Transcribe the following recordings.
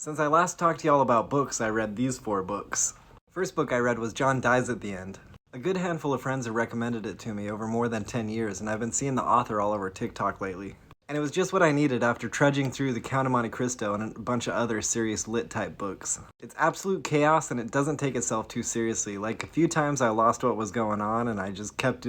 Since I last talked to y'all about books, I read these 4 books. First book I read was John Dies at the End. A good handful of friends have recommended it to me over more than 10 years, and I've been seeing the author all over TikTok lately. And it was just what I needed after trudging through The Count of Monte Cristo and a bunch of other serious lit type books. It's absolute chaos and it doesn't take itself too seriously. Like a few times I lost what was going on and I just kept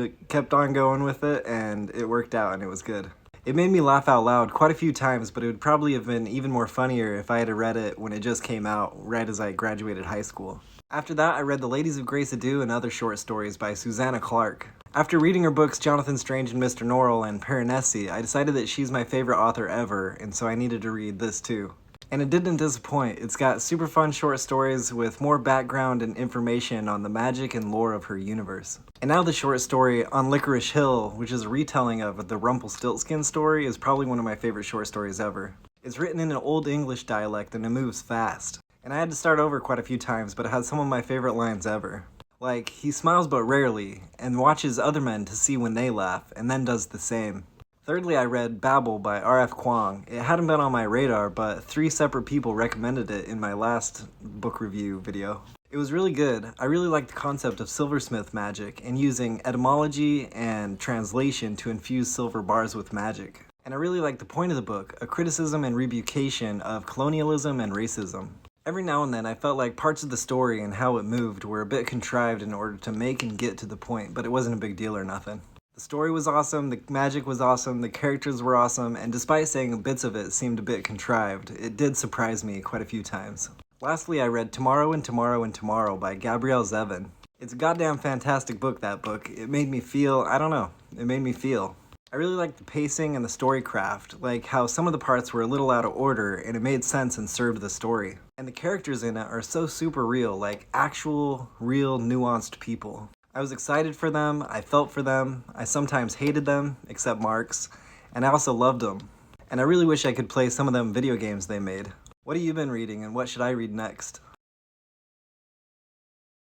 on going with it, and it worked out and it was good. It made me laugh out loud quite a few times, but it would probably have been even more funnier if I had read it when it just came out, right as I graduated high school. After that, I read The Ladies of Grace Adieu and other short stories by Susanna Clarke. After reading her books Jonathan Strange and Mr. Norrell and Piranesi, I decided that she's my favorite author ever, and so I needed to read this too. And it didn't disappoint. It's got super fun short stories with more background and information on the magic and lore of her universe. And now the short story On Licorice Hill, which is a retelling of the Rumpelstiltskin story, is probably one of my favorite short stories ever. It's written in an Old English dialect and it moves fast. And I had to start over quite a few times, but it has some of my favorite lines ever. Like, he smiles but rarely, and watches other men to see when they laugh, and then does the same. Thirdly, I read Babel by R.F. Kuang. It hadn't been on my radar, but 3 separate people recommended it in my last book review video. It was really good. I really liked the concept of silversmith magic, and using etymology and translation to infuse silver bars with magic. And I really liked the point of the book, a criticism and rebucation of colonialism and racism. Every now and then I felt like parts of the story and how it moved were a bit contrived in order to make and get to the point, but it wasn't a big deal or nothing. The story was awesome, the magic was awesome, the characters were awesome, and despite saying bits of it seemed a bit contrived, it did surprise me quite a few times. Lastly, I read Tomorrow and Tomorrow and Tomorrow by Gabrielle Zevin. It's a goddamn fantastic book, that book. It made me feel, it made me feel. I really liked the pacing and the story craft, like how some of the parts were a little out of order and it made sense and served the story. And the characters in it are so super real, like actual, real, nuanced people. I was excited for them, I felt for them, I sometimes hated them, except Mark's, and I also loved them. And I really wish I could play some of them video games they made. What have you been reading and what should I read next?